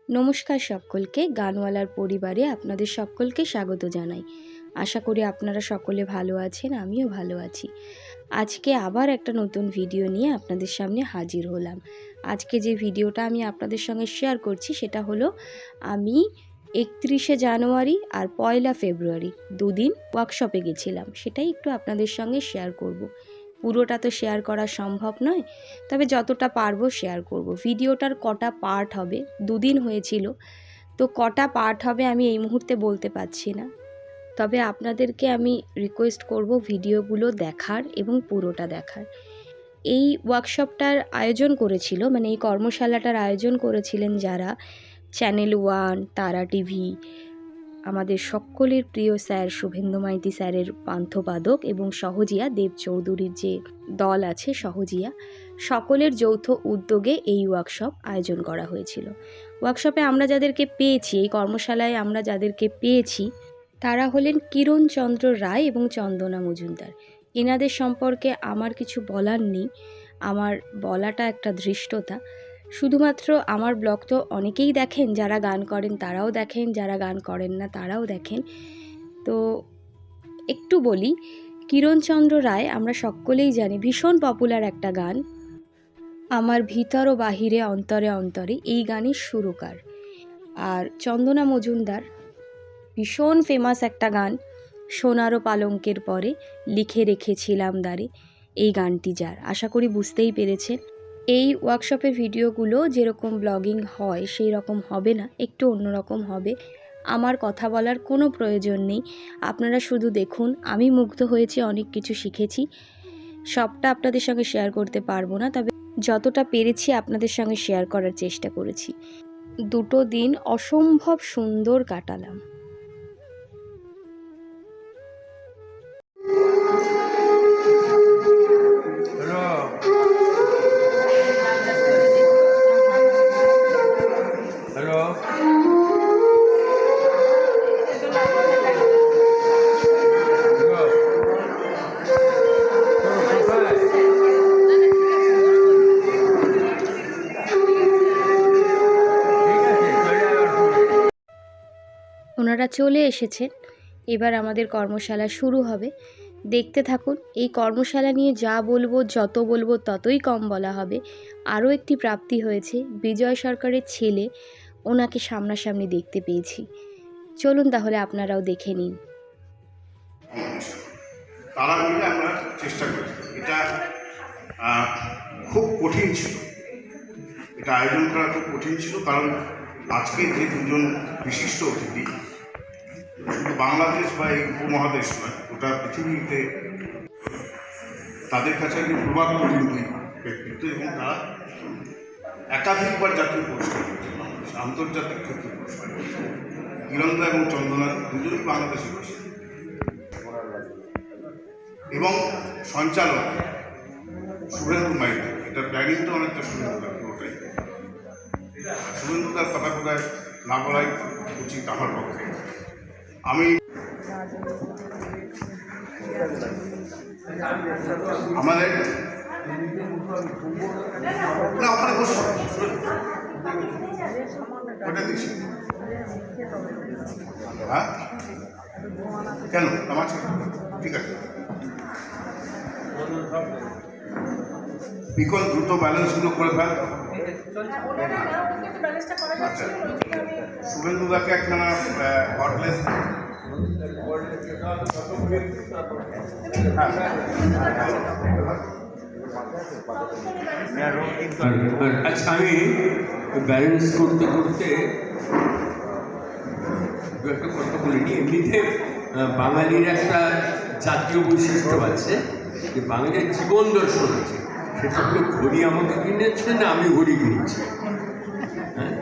নমস্কার সকলকে, গানওয়ালার পরিবারে আপনাদের সকলকে স্বাগত জানাই। আশা করি আপনারা সকলে ভালো আছেন, আমিও ভালো আছি। আজকে আবার একটা নতুন ভিডিও নিয়ে আপনাদের সামনে হাজির হলাম। আজকে যে ভিডিওটা আমি আপনাদের সঙ্গে শেয়ার করছি সেটা হলো আমি 31শে জানুয়ারি আর 1লা ফেব্রুয়ারি দুদিন ওয়ার্কশপে গেছিলাম, সেটাই একটু আপনাদের সঙ্গে শেয়ার করব। পুরোটা তো শেয়ার করা সম্ভব নয়, তবে যতটা পারবো শেয়ার করব। ভিডিওটার কটা পার্ট হবে, দুদিন হয়েছিল, তো কটা পার্ট হবে আমি এই মুহূর্তে বলতে পারছি না। তবে আপনাদেরকে আমি রিকোয়েস্ট করব ভিডিওগুলো দেখার এবং পুরোটা দেখার। এই ওয়ার্কশপটার আয়োজন করেছিল, মানে এই কর্মশালাটার আয়োজন করেছিলেন যারা, চ্যানেল 1, তারা টিভি, আমাদের সকলের প্রিয় স্যার শুভেন্দু মাইতি স্যারের পান্থবাদক এবং সহজিয়া দেব চৌধুরীর যে দল আছে সহজিয়া, সকলের যৌথ উদ্যোগে এই ওয়ার্কশপ আয়োজন করা হয়েছিল। ওয়ার্কশপে আমরা যাদেরকে পেয়েছি, এই কর্মশালায় আমরা যাদেরকে পেয়েছি তারা হলেন কিরণচন্দ্র রায় এবং চন্দনা মজুমদার। এনাদের সম্পর্কে আমার কিছু বলার নেই, আমার বলাটা একটা ধৃষ্টতা। শুধুমাত্র আমার ব্লগ তো অনেকেই দেখেন, যারা গান করেন তারাও দেখেন, যারা গান করেন না তারাও দেখেন। তো একটু বলি, কিরণচন্দ্র রায় আমরা সকলেই জানি ভীষণ পপুলার একটা গান, আমার ভিতর ও বাহিরে অন্তরে অন্তরে, এই গানের সুরকার। আর চন্দনা মজুমদার ভীষণ ফেমাস একটা গান, সোনারও পালঙ্কের পরে লিখে রেখেছিলাম দ্বারে, এই গানটি যার, আশা করি বুঝতেই পেরেছেন। এই ওয়ার্কশপের ভিডিওগুলো যেরকম ব্লগিং হয় সেই রকম হবে না, একটু অন্যরকম হবে। আমার কথা বলার কোনো প্রয়োজন নেই, আপনারা শুধু দেখুন। আমি মুগ্ধ হয়েছি, অনেক কিছু শিখেছি। সবটা আপনাদের সঙ্গে শেয়ার করতে পারবো না, তবে যতটা পেরেছি আপনাদের সঙ্গে শেয়ার করার চেষ্টা করেছি। দুটো দিন অসম্ভব সুন্দর কাটালাম। ওনারা চলে এসেছেন, এবার আমাদের কর্মশালা শুরু হবে। দেখতে থাকুন। এই কর্মশালা নিয়ে যা বলবো, যত বলবো ততই কম বলা হবে। আরও একটি প্রাপ্তি হয়েছে, বিজয় সরকারের ছেলে, ওনাকে সামনাসামনি দেখতে পেয়েছি। চলুন তাহলে আপনারাও দেখে নিন। তারা মিলে আমরা চেষ্টা করেছি। এটা খুব কঠিন ছিল, এটা আয়োজন করা খুব কঠিন ছিল, কারণ আজকে যে দুজন বিশিষ্ট অতিথি শুধু বাংলাদেশ বা এই উপমহাদেশ নয়, গোটা পৃথিবীতে তাদের কাছে একটি প্রভাব তৈরি ব্যক্তিত্ব, এবং তারা একাধিকবার জাতীয় পুরস্কার, আন্তর্জাতিক ক্ষেত্রে পুরস্কার। কিরণদা এবং চন্দনা দুজনই বাংলাদেশে বসে, এবং সঞ্চালক শুভেন্দু মাইতি। এটার প্ল্যানিং তো অনেকটা শুভেন্দুদার, পুরোটাই শুভেন্দুদার কথা কোথায় না বলাই উচিত আমার পক্ষে। আমি আমাদের না ওখানে বসে ওটা দিচ্ছি, হ্যাঁ কেন আমার ঠিক আছে। বিকল দ্রুত ব্যালেন্সগুলো করে ফেল। আচ্ছা, শুভেন্দুদাকে একখানা হটলেস, আচ্ছা, আমি ব্যালেন্স করতে করতে একটা কথা বলিনি। এমনিতে বাঙালির একটা জাতীয় বৈশিষ্ট্য আছে, যে বাঙালির জীবন দর্শন আছে, সেটা হলো ঘড়ি আমাকে কিনেছে না আমি ঘড়ি কিনেছি। হ্যাঁ,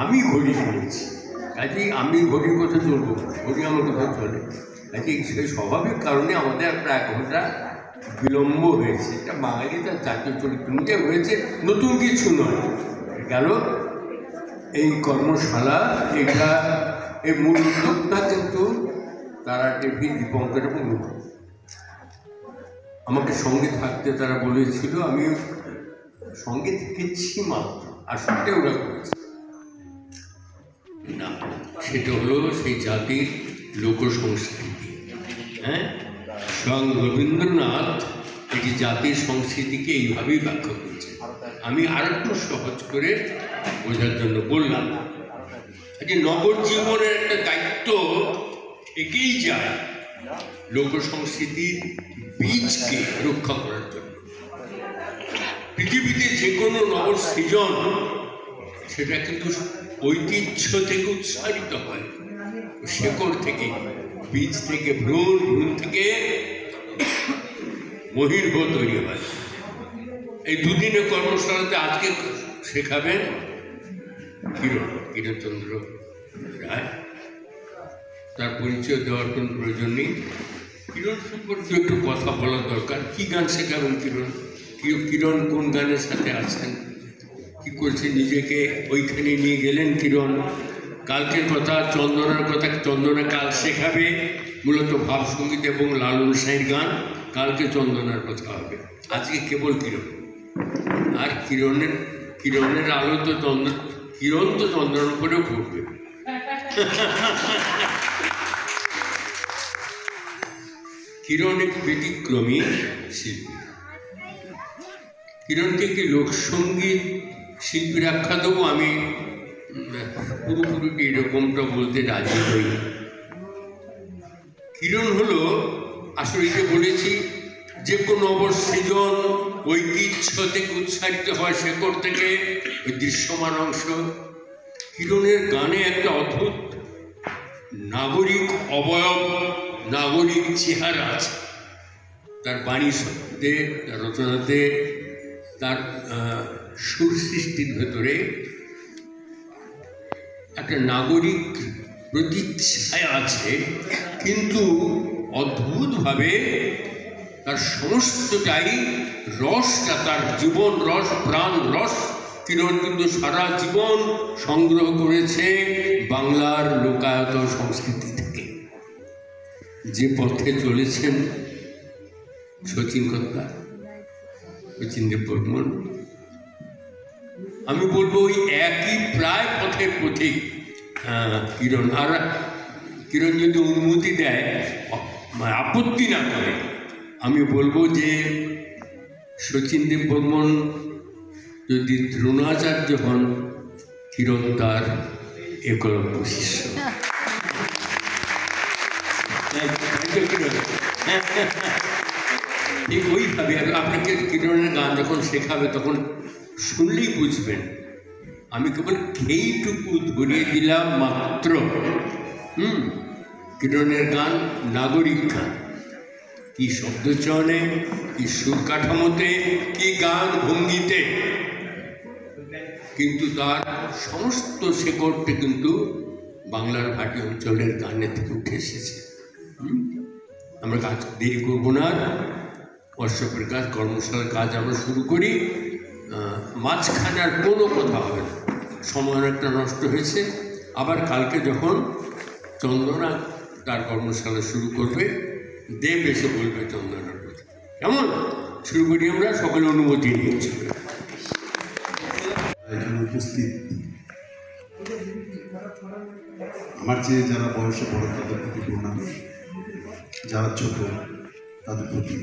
আমি ঘড়ি কিনেছি, কাজেই আমি ঘড়ির কথা চলবো, ঘড়ি আমার কথা চলে। কাজেই সেই স্বাভাবিক কারণে আমাদের একটা 1 ঘন্টা বিলম্ব হয়েছে। এটা বাঙালি তার জাতীয় চরিত্র নিয়ে হয়েছে, নতুন কিছু নয়। গেল এই কর্মশালা, এটা এই মূল উদ্যোক্তা কিন্তু তারা টিভি দীপঙ্কর এবং আমাকে সঙ্গে থাকতে তারা বলেছিল, আমি সঙ্গে থেকেছি মাত্র, আর সবটাই ওরা করেছে। সেটা হলো সেই জাতির লোকসংস্কৃতি। হ্যাঁ, স্বয়ং রবীন্দ্রনাথ এটি জাতির সংস্কৃতিকে এইভাবেই ব্যাখ্যা করেছেন। আমি আরেকটু সহজ করে বোঝার জন্য বললাম যে নগর জীবনের একটা দায়িত্ব থেকেই যায় লোকসংস্কৃতির বীজকে রক্ষা করার জন্য। পৃথিবীতে যে কোনো নগর সৃজন সেটা কিন্তু ঐতিহ্য থেকে উৎসারিত হয়, শেকড় থেকে, বীজ থেকে, ভ্রূণ, ভ্রূণ থেকে মহির্ভ তৈরি হয়। এই দুদিনের কর্মশালাতে আজকে শেখাবেন কিরণচন্দ্র রায়। তার পরিচয় দেওয়ার কোনো প্রয়োজন নেই। কিরণ সম্পর্কে একটু কথা বলার দরকার। কি গান শেখাবেন কিরণ কোন গানের সাথে আছেন, কি করছে, নিজেকে ওইখানে নিয়ে গেলেন কিরণ। কালকের কথা, চন্দনার কথা, চন্দনা কাল শেখাবে মূলত ভাবসঙ্গীত এবং লালন সাঁইর গান। কালকে চন্দনার কথা হবে, আজকে কেবল কিরণ। আর কিরণের আলো তো কিরণ তো চন্দনার উপরেও পড়বে। কিরণ এক ব্যতিক্রমী শিল্পী। কিরণকে কি লোকসঙ্গীত শিল্পীর আখ্যা দেবো? আমি পুরোপুরি এরকমটা বলতে রাজি হই। কিরণ হলো আসলে যে বলেছি, যে কোনো অবসৃজন ঐতিহ্য থেকে উৎসারিত হয়, শেকড় থেকে, ওই দৃশ্যমান অংশ। কিরণের গানে একটা অদ্ভুত নাগরিক অবয়ব, নাগরিক চেহারা আছে। তার বাণী শব্দে, তার রচনাতে, তার সুর সৃষ্টির ভেতরে একটা নাগরিক প্রতিচ্ছায়া আছে, কিন্তু অদ্ভুতভাবে তার সমস্তটাই রসটা, তার জীবন রস, প্রাণ রস। কিরণ কিন্তু সারা জীবন সংগ্রহ করেছে বাংলার লোকায়ত সংস্কৃতি থেকে। যে পথে চলেছেন শচীনদেব বর্মন, আমি বলবো ওই একই প্রায় পথের পথিক কিরণ। আর কিরণ যদি অনুমতি দেয়, আপত্তি না করে, আমি বলবো যে শচীনদেব বর্মন যদি দ্রোণাচার্য হন, কিরণ তার একলব্য শিষ্য। ঠিক ওইভাবে আপনাকে কিরণের গান যখন শেখাবে তখন শুনলেই বুঝবেন। আমি কেবল এইটুকু ধরিয়ে দিলাম মাত্র। কিরণের গান নাগরিক গান, কি শব্দচয়নে, কি সুর কাঠামোতে, কি গান ভঙ্গিতে, কিন্তু তার সমস্ত শেকড়টি কিন্তু বাংলার ভাটি অঞ্চলের গানের থেকে উঠে এসেছে। আমরা কাজ দেরি করবো না, বর্ষপ্রকাশ কর্মশালার কাজ আমরা শুরু করি। মাঝখানে আর কোনো কথা হবে না, সময় অনেকটা নষ্ট হয়েছে। আবার কালকে যখন চন্দনা তার কর্মশালা শুরু করবে, দেব এসে বলবে চন্দনার কথা। কেমন শুরু করি আমরা, সকলে অনুমতি নিয়েছি। এখানে উপস্থিত আমার চেয়ে যারা বয়সে বড় তাদের প্রতি প্রণাম, যারা ছোট তাদের প্রতি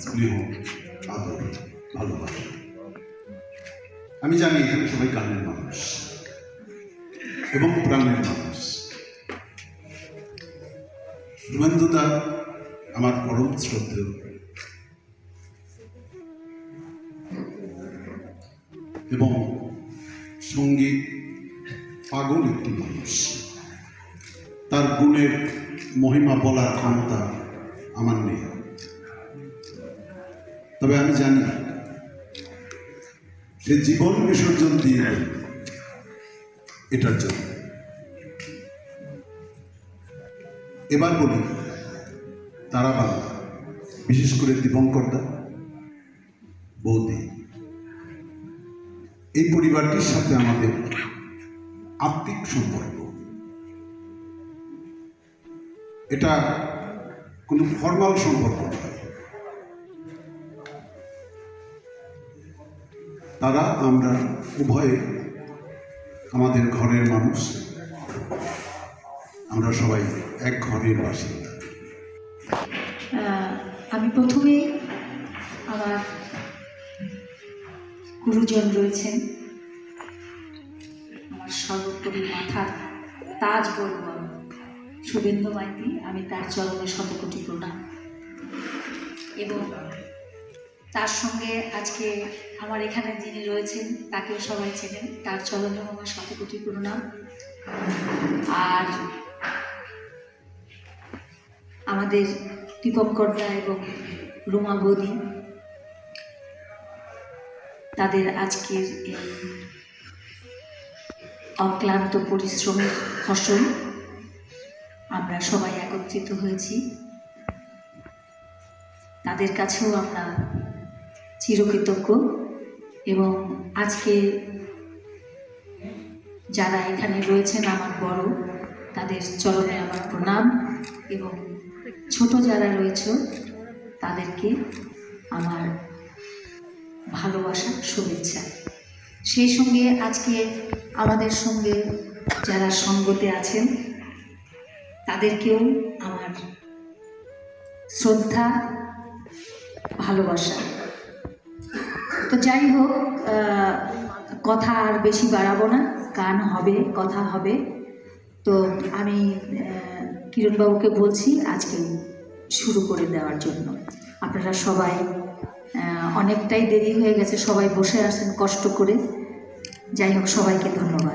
স্নেহ, আদর, ভালোবাসা। আমি জানি এখানে সবাই গানের মানুষ এবং প্রাণের মানুষ। শুভেন্দুদা আমার পরম শ্রদ্ধেয়, এবং সঙ্গীত পাগল একটি মানুষ। তার গুণের মহিমা বলার ক্ষমতা আমার নেই, তবে আমি জানি সে জীবন বিসর্জন দিয়ে এটার জন্য। এবার বলি, তারা বাংলা, বিশেষ করে দীপঙ্করদা, বৌদি, এই পরিবারটির সাথে আমাদের আত্মিক সম্পর্ক। এটা কোনো ফর্মাল সম্পর্ক নয়। তারা আমরা উভয়ে আমাদের ঘরের মানুষ। আমরা সবাই এক ঘরের বাসিন্দা। আমি প্রথমেই আমার গুরুজন রয়েছেন, আমার সর্বোপরি মাথার তাজ বলব শুভেন্দু মাইতি, আমি তার চরণে শতকোটি প্রণাম। এবং তার সঙ্গে আজকে আমার এখানে যিনি রয়েছেন তাকেও সবাই চেনেন, তার চরণেও আমার শতকোটি প্রণাম। আর আমাদের দীপঙ্করদা এবং রুমা বৌদি, তাদের আজকের এই অক্লান্ত পরিশ্রমের ফসল আমরা সবাই একত্রিত হয়েছি, তাদের কাছেও আমরা চিরকৃতজ্ঞ। এবং আজকে যারা এখানে রয়েছেন আমার বড়, তাদের চরণে আমার প্রণাম, এবং ছোট যারা রয়েছে তাদেরকে আমার ভালোবাসা, শুভেচ্ছা। সেই সঙ্গে আজকে আমাদের সঙ্গে যারা সঙ্গতে আছেন তাদেরকেও আমার শ্রদ্ধা, ভালোবাসা। তো যাই হোক, কথা আর বেশি বাড়াবো না, গান হবে, কথা হবে। তো আমি কিরণবাবুকে বলছি আজকে শুরু করে দেওয়ার জন্য। আপনারা সবাই অনেকটাই দেরি হয়ে গেছে, সবাই বসে আছেন কষ্ট করে। যাই হোক, সবাইকে ধন্যবাদ।